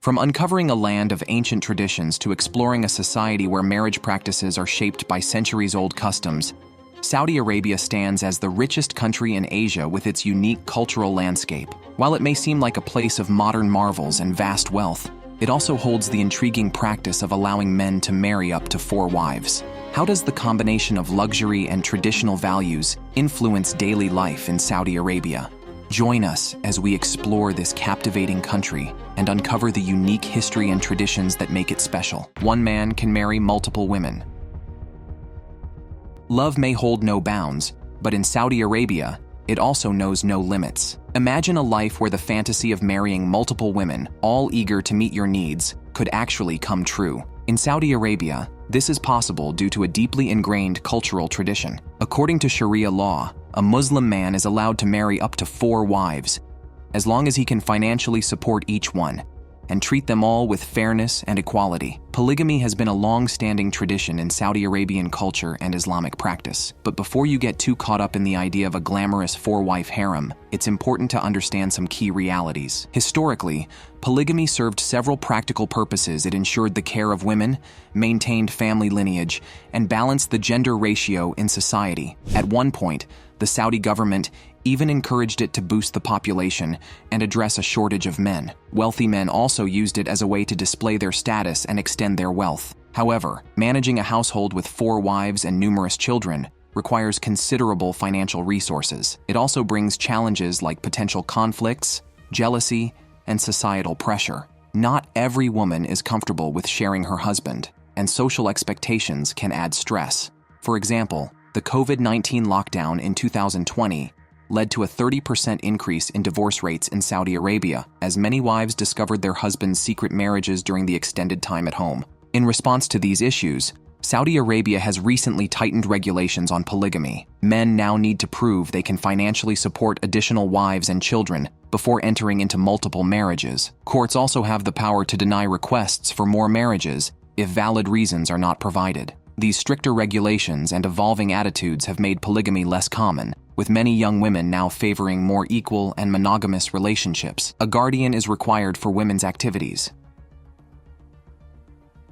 From uncovering a land of ancient traditions to exploring a society where marriage practices are shaped by centuries-old customs, Saudi Arabia stands as the richest country in Asia with its unique cultural landscape. While it may seem like a place of modern marvels and vast wealth, it also holds the intriguing practice of allowing men to marry up to 4 wives. How does the combination of luxury and traditional values influence daily life in Saudi Arabia? Join us as we explore this captivating country and uncover the unique history and traditions that make it special. One man can marry multiple women. Love may hold no bounds, but in Saudi Arabia, it also knows no limits. Imagine a life where the fantasy of marrying multiple women, all eager to meet your needs, could actually come true. In Saudi Arabia, this is possible due to a deeply ingrained cultural tradition. According to Sharia law, a Muslim man is allowed to marry up to 4 wives, as long as he can financially support each one and treat them all with fairness and equality. Polygamy has been a long-standing tradition in Saudi Arabian culture and Islamic practice. But before you get too caught up in the idea of a glamorous 4-wife harem, it's important to understand some key realities. Historically, polygamy served several practical purposes. It ensured the care of women, maintained family lineage, and balanced the gender ratio in society. At one point, the Saudi government even encouraged it to boost the population and address a shortage of men. Wealthy men also used it as a way to display their status and extend their wealth. However, managing a household with 4 wives and numerous children requires considerable financial resources. It also brings challenges like potential conflicts, jealousy, and societal pressure. Not every woman is comfortable with sharing her husband, and social expectations can add stress. For example, the COVID-19 lockdown in 2020 led to a 30% increase in divorce rates in Saudi Arabia, as many wives discovered their husbands' secret marriages during the extended time at home. In response to these issues, Saudi Arabia has recently tightened regulations on polygamy. Men now need to prove they can financially support additional wives and children before entering into multiple marriages. Courts also have the power to deny requests for more marriages if valid reasons are not provided. These stricter regulations and evolving attitudes have made polygamy less common, with many young women now favoring more equal and monogamous relationships. A guardian is required for women's activities.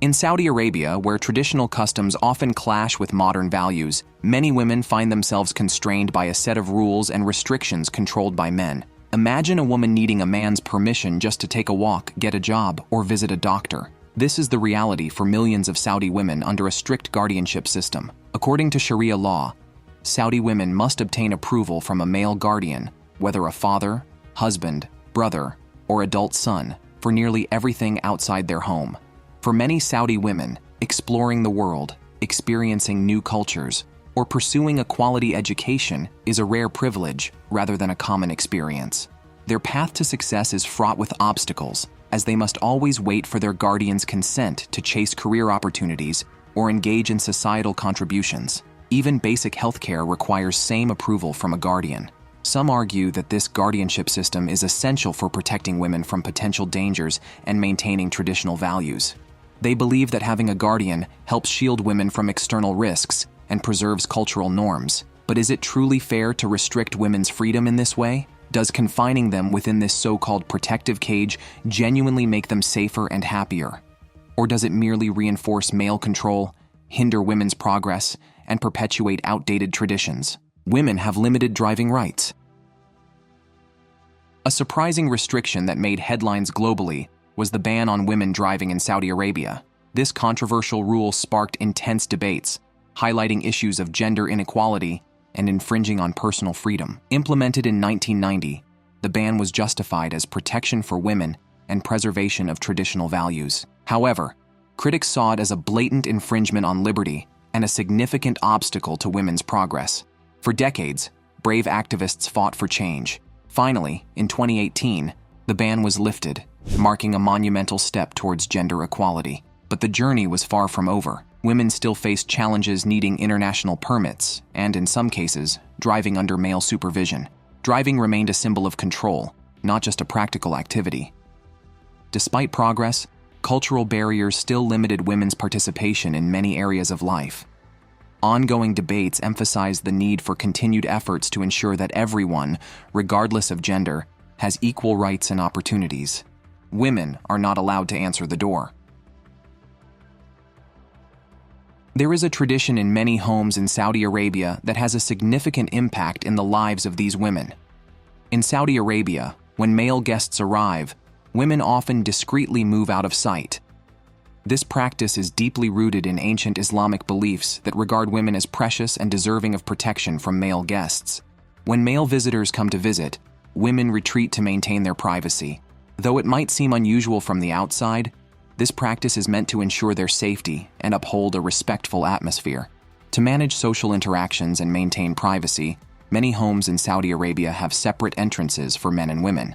In Saudi Arabia, where traditional customs often clash with modern values, many women find themselves constrained by a set of rules and restrictions controlled by men. Imagine a woman needing a man's permission just to take a walk, get a job, or visit a doctor. This is the reality for millions of Saudi women under a strict guardianship system. According to Sharia law, Saudi women must obtain approval from a male guardian, whether a father, husband, brother, or adult son, for nearly everything outside their home. For many Saudi women, exploring the world, experiencing new cultures, or pursuing a quality education is a rare privilege rather than a common experience. Their path to success is fraught with obstacles, as they must always wait for their guardian's consent to chase career opportunities or engage in societal contributions. Even basic healthcare requires same approval from a guardian. Some argue that this guardianship system is essential for protecting women from potential dangers and maintaining traditional values. They believe that having a guardian helps shield women from external risks and preserves cultural norms. But is it truly fair to restrict women's freedom in this way? Does confining them within this so-called protective cage genuinely make them safer and happier? Or does it merely reinforce male control, hinder women's progress, and perpetuate outdated traditions? Women have limited driving rights. A surprising restriction that made headlines globally was the ban on women driving in Saudi Arabia. This controversial rule sparked intense debates, highlighting issues of gender inequality and infringing on personal freedom. Implemented in 1990, the ban was justified as protection for women and preservation of traditional values. However, critics saw it as a blatant infringement on liberty and a significant obstacle to women's progress. For decades, brave activists fought for change. Finally, in 2018, the ban was lifted, marking a monumental step towards gender equality. But the journey was far from over. Women still faced challenges needing international permits, and in some cases, driving under male supervision. Driving remained a symbol of control, not just a practical activity. Despite progress, cultural barriers still limited women's participation in many areas of life. Ongoing debates emphasize the need for continued efforts to ensure that everyone, regardless of gender, has equal rights and opportunities. women are not allowed to answer the door. There is a tradition in many homes in Saudi Arabia that has a significant impact in the lives of these women. In Saudi Arabia, when male guests arrive, women often discreetly move out of sight. This practice is deeply rooted in ancient Islamic beliefs that regard women as precious and deserving of protection from male guests. When male visitors come to visit, women retreat to maintain their privacy. Though it might seem unusual from the outside, this practice is meant to ensure their safety and uphold a respectful atmosphere. To manage social interactions and maintain privacy, many homes in Saudi Arabia have separate entrances for men and women.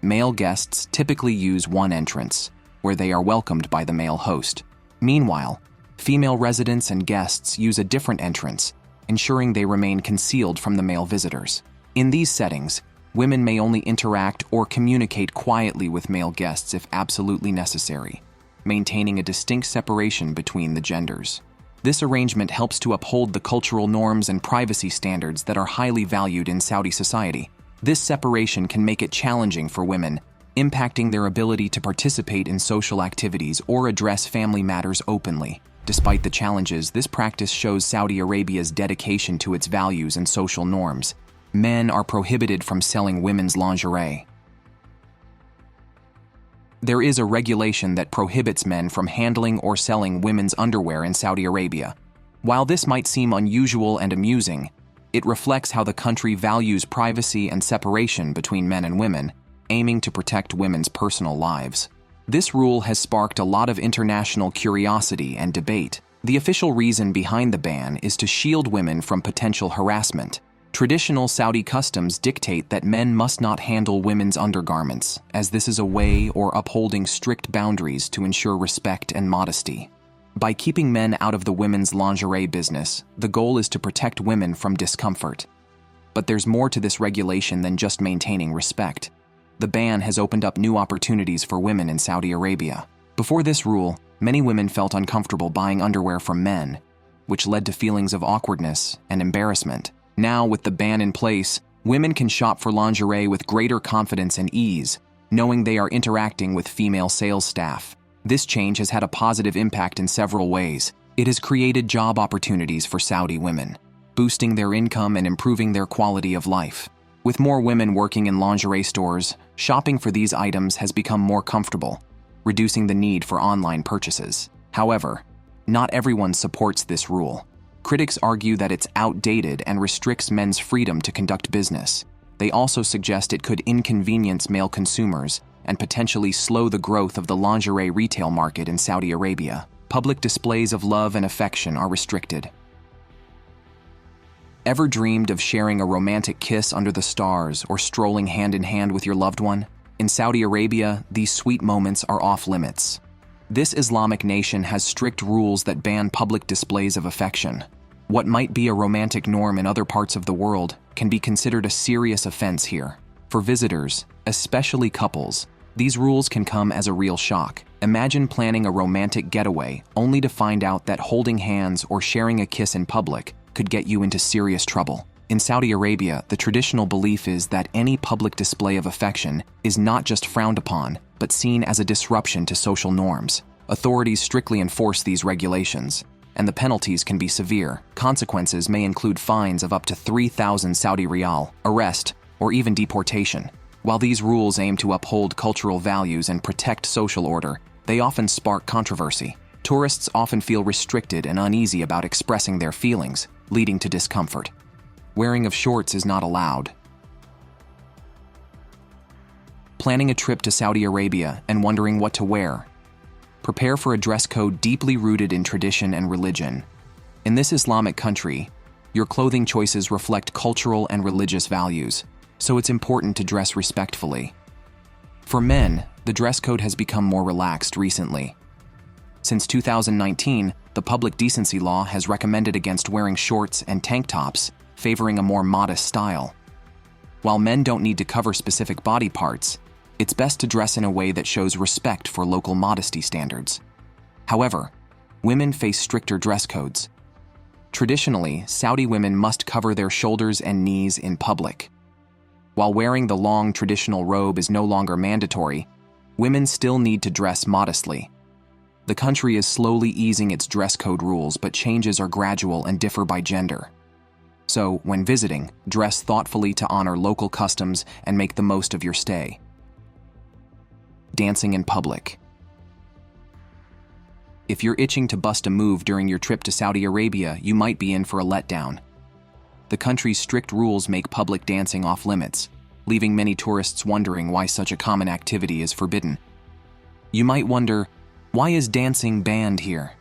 Male guests typically use one entrance, where they are welcomed by the male host. Meanwhile, female residents and guests use a different entrance, ensuring they remain concealed from the male visitors. In these settings, women may only interact or communicate quietly with male guests if absolutely necessary, maintaining a distinct separation between the genders. This arrangement helps to uphold the cultural norms and privacy standards that are highly valued in Saudi society. This separation can make it challenging for women, impacting their ability to participate in social activities or address family matters openly. Despite the challenges, this practice shows Saudi Arabia's dedication to its values and social norms. Men are prohibited from selling women's lingerie. There is a regulation that prohibits men from handling or selling women's underwear in Saudi Arabia. While this might seem unusual and amusing, it reflects how the country values privacy and separation between men and women, aiming to protect women's personal lives. This rule has sparked a lot of international curiosity and debate. The official reason behind the ban is to shield women from potential harassment. Traditional Saudi customs dictate that men must not handle women's undergarments, as this is a way or upholding strict boundaries to ensure respect and modesty. By keeping men out of the women's lingerie business, the goal is to protect women from discomfort. But there's more to this regulation than just maintaining respect. The ban has opened up new opportunities for women in Saudi Arabia. Before this rule, many women felt uncomfortable buying underwear from men, which led to feelings of awkwardness and embarrassment. Now, with the ban in place, women can shop for lingerie with greater confidence and ease, knowing they are interacting with female sales staff. This change has had a positive impact in several ways. It has created job opportunities for Saudi women, boosting their income and improving their quality of life. With more women working in lingerie stores, shopping for these items has become more comfortable, reducing the need for online purchases. However, not everyone supports this rule. Critics argue that it's outdated and restricts men's freedom to conduct business. They also suggest it could inconvenience male consumers and potentially slow the growth of the lingerie retail market in Saudi Arabia. Public displays of love and affection are restricted. Ever dreamed of sharing a romantic kiss under the stars or strolling hand in hand with your loved one? In Saudi Arabia, these sweet moments are off limits. This Islamic nation has strict rules that ban public displays of affection. What might be a romantic norm in other parts of the world can be considered a serious offense here. For visitors, especially couples, these rules can come as a real shock. Imagine planning a romantic getaway only to find out that holding hands or sharing a kiss in public could get you into serious trouble. In Saudi Arabia, the traditional belief is that any public display of affection is not just frowned upon, but seen as a disruption to social norms. Authorities strictly enforce these regulations, and the penalties can be severe. Consequences may include fines of up to 3,000 Saudi riyal, arrest, or even deportation. While these rules aim to uphold cultural values and protect social order, they often spark controversy. Tourists often feel restricted and uneasy about expressing their feelings, leading to discomfort. Wearing of shorts is not allowed. Planning a trip to Saudi Arabia and wondering what to wear? Prepare for a dress code deeply rooted in tradition and religion. In this Islamic country, your clothing choices reflect cultural and religious values, so it's important to dress respectfully. For men, the dress code has become more relaxed recently. Since 2019, the public decency law has recommended against wearing shorts and tank tops, favoring a more modest style. While men don't need to cover specific body parts, it's best to dress in a way that shows respect for local modesty standards. However, women face stricter dress codes. Traditionally, Saudi women must cover their shoulders and knees in public. While wearing the long traditional robe is no longer mandatory, women still need to dress modestly. The country is slowly easing its dress code rules, but changes are gradual and differ by gender. So, when visiting, dress thoughtfully to honor local customs and make the most of your stay. Dancing in public. If you're itching to bust a move during your trip to Saudi Arabia, you might be in for a letdown. The country's strict rules make public dancing off limits, leaving many tourists wondering why such a common activity is forbidden. You might wonder, why is dancing banned here?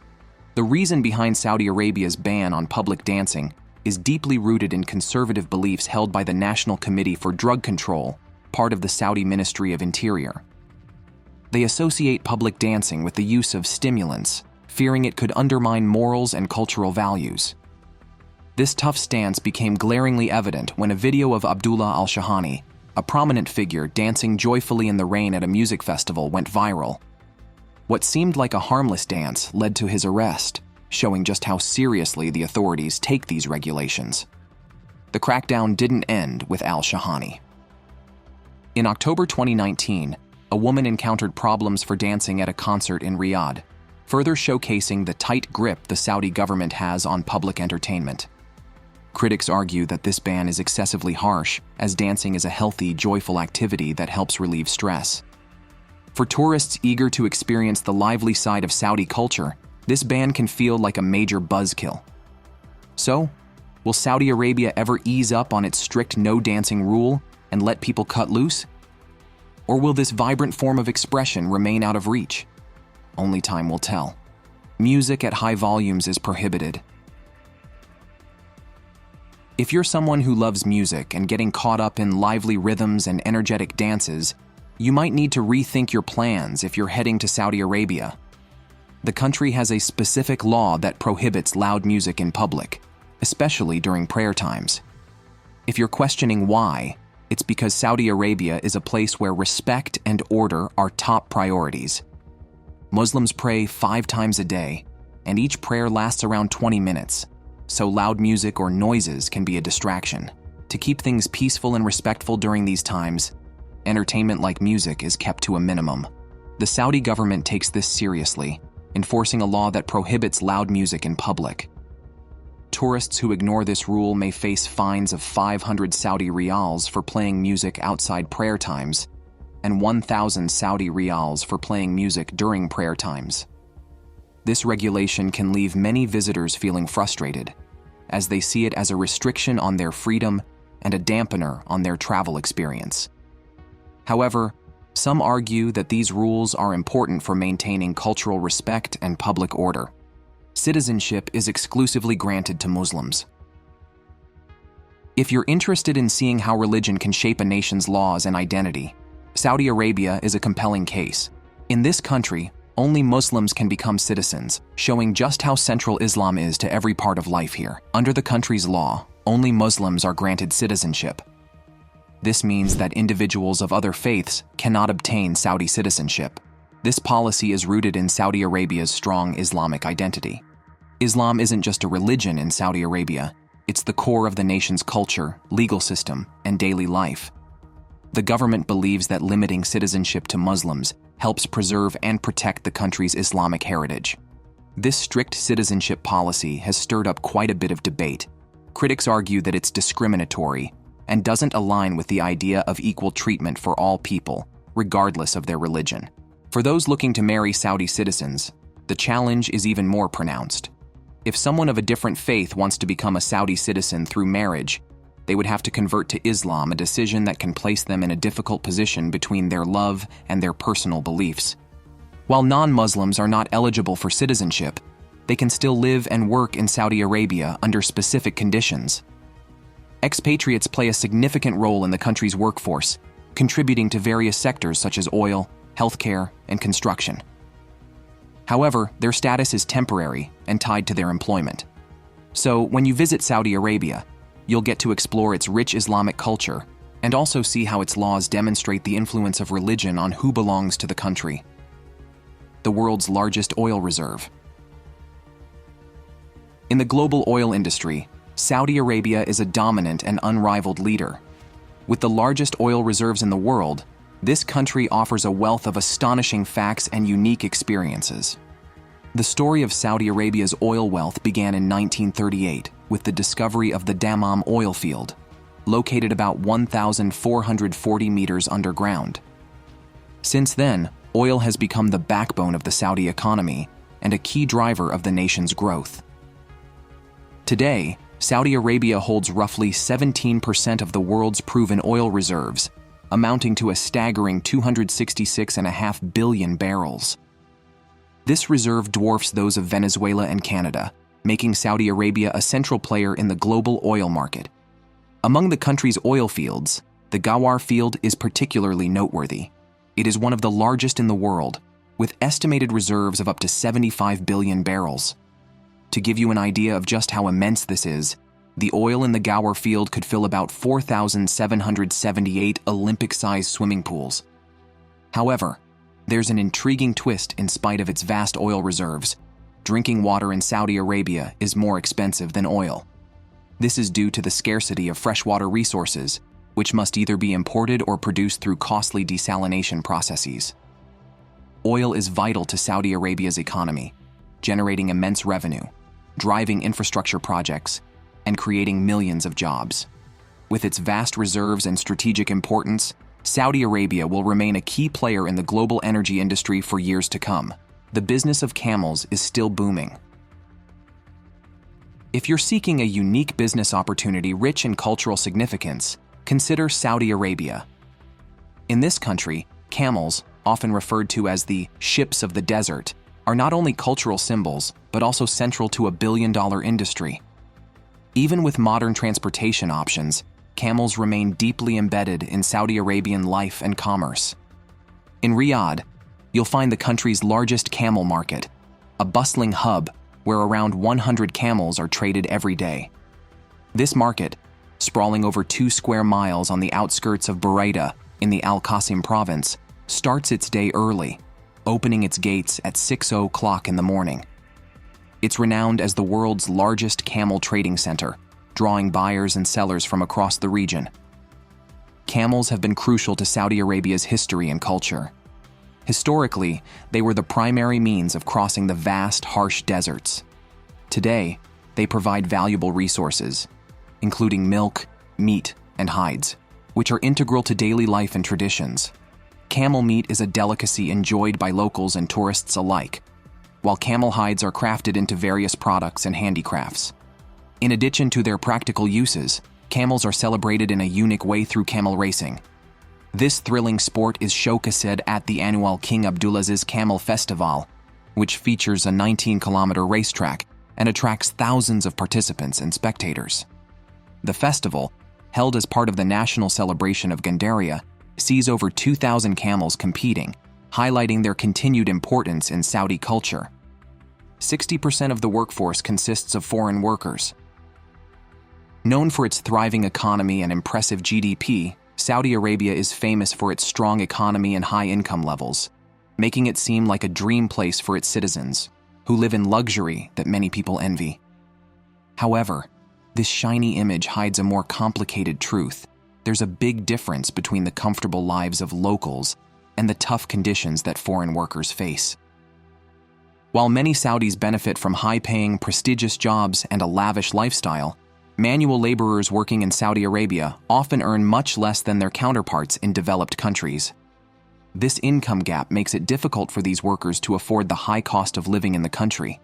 The reason behind Saudi Arabia's ban on public dancing is deeply rooted in conservative beliefs held by the National Committee for Drug Control, part of the Saudi Ministry of Interior. They associate public dancing with the use of stimulants, fearing it could undermine morals and cultural values. This tough stance became glaringly evident when a video of Abdullah al-Shahani, a prominent figure dancing joyfully in the rain at a music festival, went viral. What seemed like a harmless dance led to his arrest, showing just how seriously the authorities take these regulations. The crackdown didn't end with al-Shahani. In October 2019, a woman encountered problems for dancing at a concert in Riyadh, further showcasing the tight grip the Saudi government has on public entertainment. Critics argue that this ban is excessively harsh, as dancing is a healthy, joyful activity that helps relieve stress. For tourists eager to experience the lively side of Saudi culture, this ban can feel like a major buzzkill. So, will Saudi Arabia ever ease up on its strict no-dancing rule and let people cut loose? Or will this vibrant form of expression remain out of reach? Only time will tell. Music at high volumes is prohibited. If you're someone who loves music and getting caught up in lively rhythms and energetic dances, you might need to rethink your plans if you're heading to Saudi Arabia. The country has a specific law that prohibits loud music in public, especially during prayer times. If you're questioning why, it's because Saudi Arabia is a place where respect and order are top priorities. Muslims pray 5 times a day, and each prayer lasts around 20 minutes. So loud music or noises can be a distraction. To keep things peaceful and respectful during these times, entertainment like music is kept to a minimum. The Saudi government takes this seriously, enforcing a law that prohibits loud music in public. Tourists who ignore this rule may face fines of 500 Saudi riyals for playing music outside prayer times and 1,000 Saudi riyals for playing music during prayer times. This regulation can leave many visitors feeling frustrated, as they see it as a restriction on their freedom and a dampener on their travel experience. However, some argue that these rules are important for maintaining cultural respect and public order. Citizenship is exclusively granted to Muslims. If you're interested in seeing how religion can shape a nation's laws and identity, Saudi Arabia is a compelling case. In this country, only Muslims can become citizens, showing just how central Islam is to every part of life here. Under the country's law, only Muslims are granted citizenship. This means that individuals of other faiths cannot obtain Saudi citizenship. This policy is rooted in Saudi Arabia's strong Islamic identity. Islam isn't just a religion in Saudi Arabia, it's the core of the nation's culture, legal system, and daily life. The government believes that limiting citizenship to Muslims helps preserve and protect the country's Islamic heritage. This strict citizenship policy has stirred up quite a bit of debate. Critics argue that it's discriminatory and doesn't align with the idea of equal treatment for all people, regardless of their religion. For those looking to marry Saudi citizens, the challenge is even more pronounced. If someone of a different faith wants to become a Saudi citizen through marriage, they would have to convert to Islam, a decision that can place them in a difficult position between their love and their personal beliefs. While non-Muslims are not eligible for citizenship, they can still live and work in Saudi Arabia under specific conditions. Expatriates play a significant role in the country's workforce, contributing to various sectors such as oil, healthcare, and construction. However, their status is temporary and tied to their employment. So, when you visit Saudi Arabia, you'll get to explore its rich Islamic culture and also see how its laws demonstrate the influence of religion on who belongs to the country. The world's largest oil reserve. In the global oil industry, Saudi Arabia is a dominant and unrivaled leader. With the largest oil reserves in the world, This country offers a wealth of astonishing facts and unique experiences. The story of Saudi Arabia's oil wealth began in 1938 with the discovery of the Dammam oil field, located about 1,440 meters underground. Since then, oil has become the backbone of the Saudi economy and a key driver of the nation's growth. Today, Saudi Arabia holds roughly 17% of the world's proven oil reserves, amounting to a staggering 266.5 billion barrels. This reserve dwarfs those of Venezuela and Canada, making Saudi Arabia a central player in the global oil market. Among the country's oil fields, the Ghawar field is particularly noteworthy. It is one of the largest in the world, with estimated reserves of up to 75 billion barrels. To give you an idea of just how immense this is, the oil in the Ghawar field could fill about 4,778 Olympic-sized swimming pools. However, there's an intriguing twist. In spite of its vast oil reserves, drinking water in Saudi Arabia is more expensive than oil. This is due to the scarcity of freshwater resources, which must either be imported or produced through costly desalination processes. Oil is vital to Saudi Arabia's economy, generating immense revenue, driving infrastructure projects, and creating millions of jobs. With its vast reserves and strategic importance, Saudi Arabia will remain a key player in the global energy industry for years to come. The business of camels is still booming. If you're seeking a unique business opportunity rich in cultural significance, consider Saudi Arabia. In this country, camels, often referred to as the ships of the desert, are not only cultural symbols, but also central to a billion-dollar industry. Even with modern transportation options, camels remain deeply embedded in Saudi Arabian life and commerce. In Riyadh, you'll find the country's largest camel market, a bustling hub where around 100 camels are traded every day. This market, sprawling over 2 square miles on the outskirts of Buraida in the Al Qasim province, starts its day early, opening its gates at 6 o'clock in the morning. It's renowned as the world's largest camel trading center, drawing buyers and sellers from across the region. Camels have been crucial to Saudi Arabia's history and culture. Historically, they were the primary means of crossing the vast, harsh deserts. Today, they provide valuable resources, including milk, meat, and hides, which are integral to daily life and traditions. Camel meat is a delicacy enjoyed by locals and tourists alike, while camel hides are crafted into various products and handicrafts. In addition to their practical uses, camels are celebrated in a unique way through camel racing. This thrilling sport is showcased at the annual King Abdulaziz Camel Festival, which features a 19-kilometer racetrack and attracts thousands of participants and spectators. The festival, held as part of the national celebration of Gandaria, sees over 2,000 camels competing, highlighting their continued importance in Saudi culture. 60% of the workforce consists of foreign workers. Known for its thriving economy and impressive GDP, Saudi Arabia is famous for its strong economy and high income levels, making it seem like a dream place for its citizens, who live in luxury that many people envy. However, this shiny image hides a more complicated truth. There's a big difference between the comfortable lives of locals and the tough conditions that foreign workers face. While many Saudis benefit from high-paying, prestigious jobs and a lavish lifestyle, manual laborers working in Saudi Arabia often earn much less than their counterparts in developed countries. This income gap makes it difficult for these workers to afford the high cost of living in the country.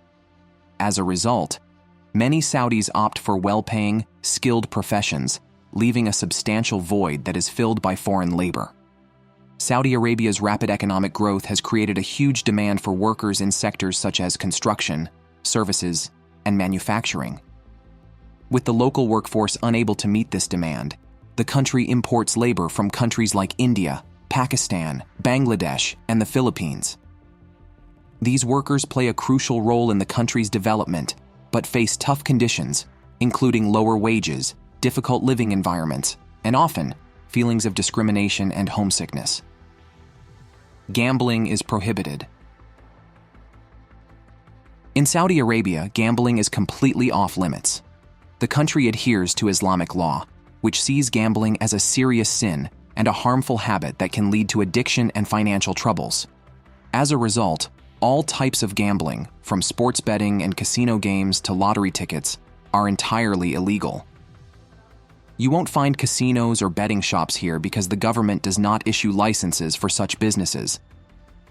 As a result, many Saudis opt for well-paying, skilled professions, leaving a substantial void that is filled by foreign labor. Saudi Arabia's rapid economic growth has created a huge demand for workers in sectors such as construction, services, and manufacturing. With the local workforce unable to meet this demand, the country imports labor from countries like India, Pakistan, Bangladesh, and the Philippines. These workers play a crucial role in the country's development, but face tough conditions, including lower wages, difficult living environments, and often feelings of discrimination and homesickness. Gambling is prohibited. In Saudi Arabia, gambling is completely off limits. The country adheres to Islamic law, which sees gambling as a serious sin and a harmful habit that can lead to addiction and financial troubles. As a result, all types of gambling, from sports betting and casino games to lottery tickets, are entirely illegal. You won't find casinos or betting shops here because the government does not issue licenses for such businesses.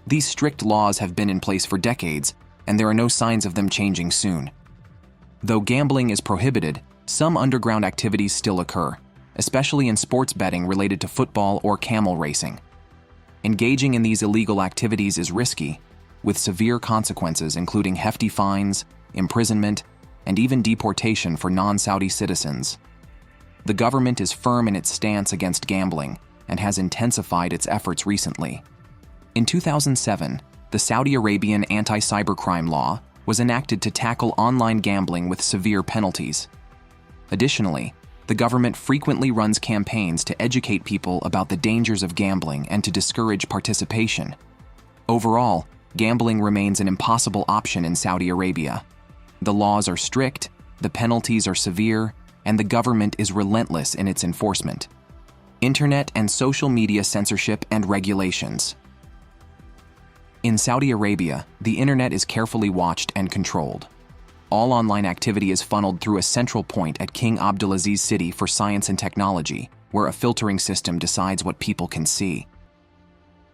These strict laws have been in place for decades, and there are no signs of them changing soon. Though gambling is prohibited, some underground activities still occur, especially in sports betting related to football or camel racing. Engaging in these illegal activities is risky, with severe consequences including hefty fines, imprisonment, and even deportation for non-Saudi citizens. The government is firm in its stance against gambling and has intensified its efforts recently. In 2007, the Saudi Arabian anti-cybercrime law was enacted to tackle online gambling with severe penalties. Additionally, the government frequently runs campaigns to educate people about the dangers of gambling and to discourage participation. Overall, gambling remains an impossible option in Saudi Arabia. The laws are strict, the penalties are severe, and the government is relentless in its enforcement. Internet and social media censorship and regulations. In Saudi Arabia, the internet is carefully watched and controlled. All online activity is funneled through a central point at King Abdulaziz City for Science and Technology, where a filtering system decides what people can see.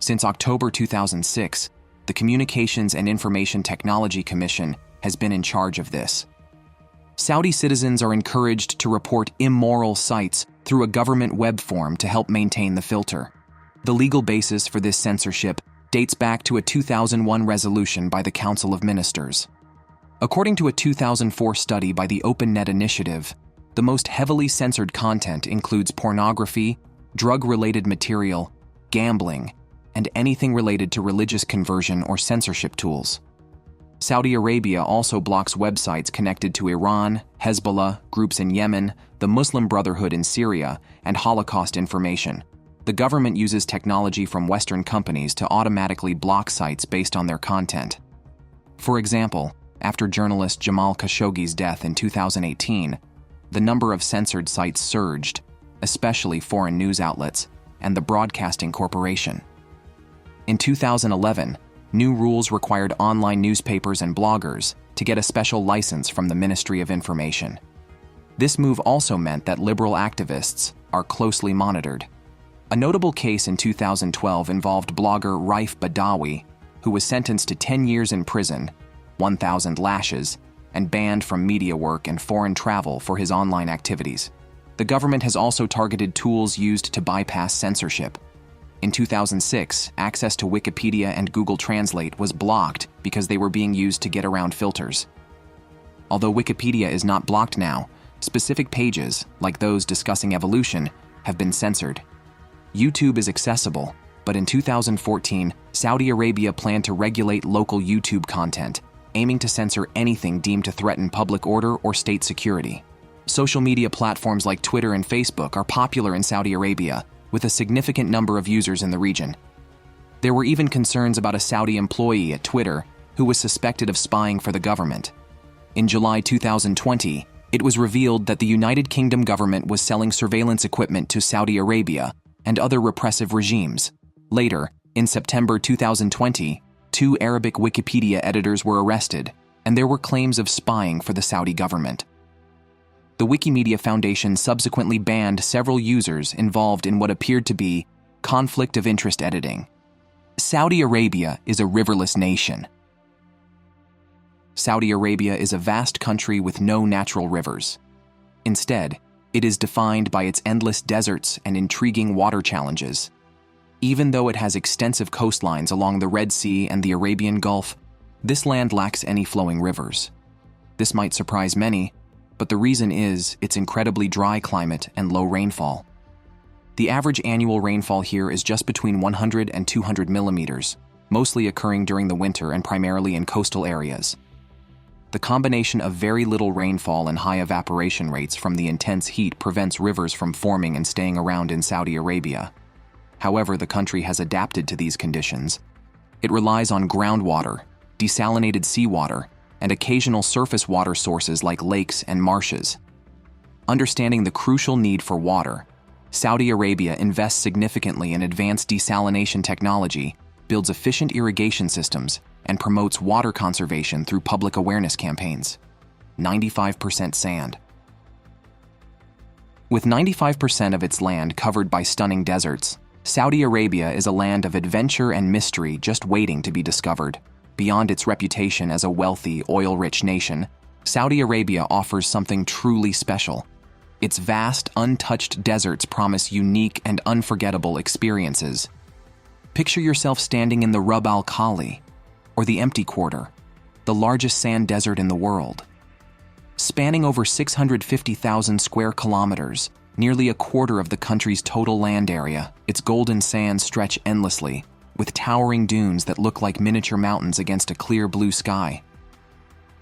Since October 2006, the Communications and Information Technology Commission has been in charge of this. Saudi citizens are encouraged to report immoral sites through a government web form to help maintain the filter. The legal basis for this censorship dates back to a 2001 resolution by the Council of Ministers. According to a 2004 study by the Open Net Initiative, the most heavily censored content includes pornography, drug-related material, gambling, and anything related to religious conversion or censorship tools. Saudi Arabia also blocks websites connected to Iran, Hezbollah, groups in Yemen, the Muslim Brotherhood in Syria, and Holocaust information. The government uses technology from Western companies to automatically block sites based on their content. For example, after journalist Jamal Khashoggi's death in 2018, the number of censored sites surged, especially foreign news outlets and the Broadcasting Corporation. In 2011, new rules required online newspapers and bloggers to get a special license from the Ministry of Information. This move also meant that liberal activists are closely monitored. A notable case in 2012 involved blogger Raif Badawi, who was sentenced to 10 years in prison, 1,000 lashes, and banned from media work and foreign travel for his online activities. The government has also targeted tools used to bypass censorship. In 2006, access to Wikipedia and Google Translate was blocked because they were being used to get around filters. Although Wikipedia is not blocked now, specific pages, like those discussing evolution, have been censored. YouTube is accessible, but in 2014, Saudi Arabia planned to regulate local YouTube content, aiming to censor anything deemed to threaten public order or state security. Social media platforms like Twitter and Facebook are popular in Saudi Arabia, with a significant number of users in the region. There were even concerns about a Saudi employee at Twitter who was suspected of spying for the government. In July 2020, it was revealed that the United Kingdom government was selling surveillance equipment to Saudi Arabia and other repressive regimes. Later, in September 2020, 2 Arabic Wikipedia editors were arrested, and there were claims of spying for the Saudi government. The Wikimedia Foundation subsequently banned several users involved in what appeared to be conflict of interest editing. Saudi Arabia is a riverless nation. Saudi Arabia is a vast country with no natural rivers. Instead, it is defined by its endless deserts and intriguing water challenges. Even though it has extensive coastlines along the Red Sea and the Arabian Gulf, this land lacks any flowing rivers. This might surprise many, but the reason is its incredibly dry climate and low rainfall. The average annual rainfall here is just between 100 and 200 millimeters, mostly occurring during the winter and primarily in coastal areas. The combination of very little rainfall and high evaporation rates from the intense heat prevents rivers from forming and staying around in Saudi Arabia. However, the country has adapted to these conditions. It relies on groundwater, desalinated seawater, and occasional surface water sources like lakes and marshes. Understanding the crucial need for water, Saudi Arabia invests significantly in advanced desalination technology, builds efficient irrigation systems, and promotes water conservation through public awareness campaigns. 95% sand. With 95% of its land covered by stunning deserts, Saudi Arabia is a land of adventure and mystery just waiting to be discovered. Beyond its reputation as a wealthy, oil-rich nation, Saudi Arabia offers something truly special. Its vast, untouched deserts promise unique and unforgettable experiences. Picture yourself standing in the Rub al Khali, or the Empty Quarter, the largest sand desert in the world. Spanning over 650,000 square kilometers, nearly a quarter of the country's total land area, its golden sands stretch endlessly, with towering dunes that look like miniature mountains against a clear blue sky.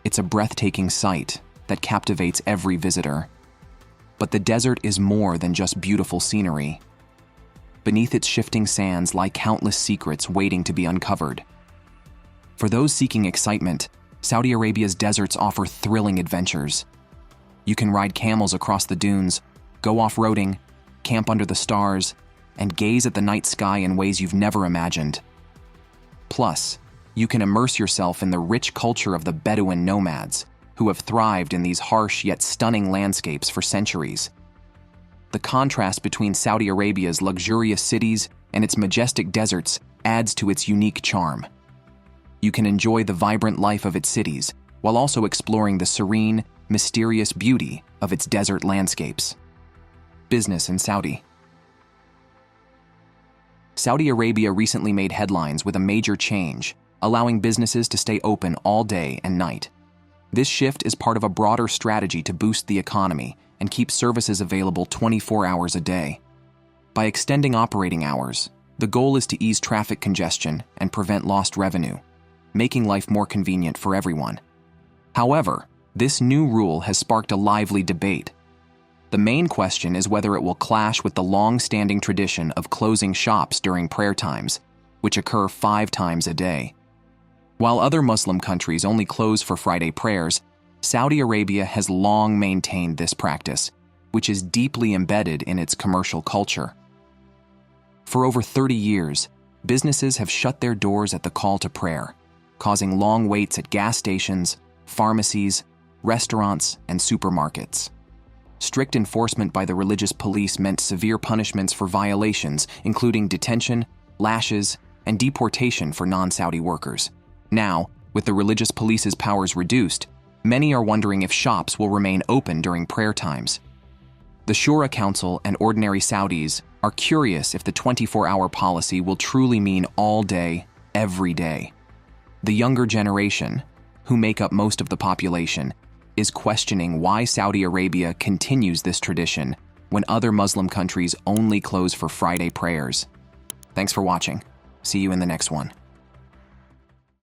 It's a breathtaking sight that captivates every visitor. But the desert is more than just beautiful scenery. Beneath its shifting sands lie countless secrets waiting to be uncovered. For those seeking excitement, Saudi Arabia's deserts offer thrilling adventures. You can ride camels across the dunes, go off-roading, camp under the stars, and gaze at the night sky in ways you've never imagined. Plus, you can immerse yourself in the rich culture of the Bedouin nomads, who have thrived in these harsh yet stunning landscapes for centuries. The contrast between Saudi Arabia's luxurious cities and its majestic deserts adds to its unique charm. You can enjoy the vibrant life of its cities, while also exploring the serene, mysterious beauty of its desert landscapes. Business in Saudi. Saudi Arabia recently made headlines with a major change, allowing businesses to stay open all day and night. This shift is part of a broader strategy to boost the economy and keep services available 24 hours a day. By extending operating hours, the goal is to ease traffic congestion and prevent lost revenue, making life more convenient for everyone. However, this new rule has sparked a lively debate. The main question is whether it will clash with the long-standing tradition of closing shops during prayer times, which occur 5 times a day. While other Muslim countries only close for Friday prayers, Saudi Arabia has long maintained this practice, which is deeply embedded in its commercial culture. For over 30 years, businesses have shut their doors at the call to prayer, causing long waits at gas stations, pharmacies, restaurants, and supermarkets. Strict enforcement by the religious police meant severe punishments for violations, including detention, lashes, and deportation for non-Saudi workers. Now, with the religious police's powers reduced, many are wondering if shops will remain open during prayer times. The Shura Council and ordinary Saudis are curious if the 24-hour policy will truly mean all day, every day. The younger generation, who make up most of the population, is questioning why Saudi Arabia continues this tradition when other Muslim countries only close for Friday prayers. Thanks for watching. See you in the next one.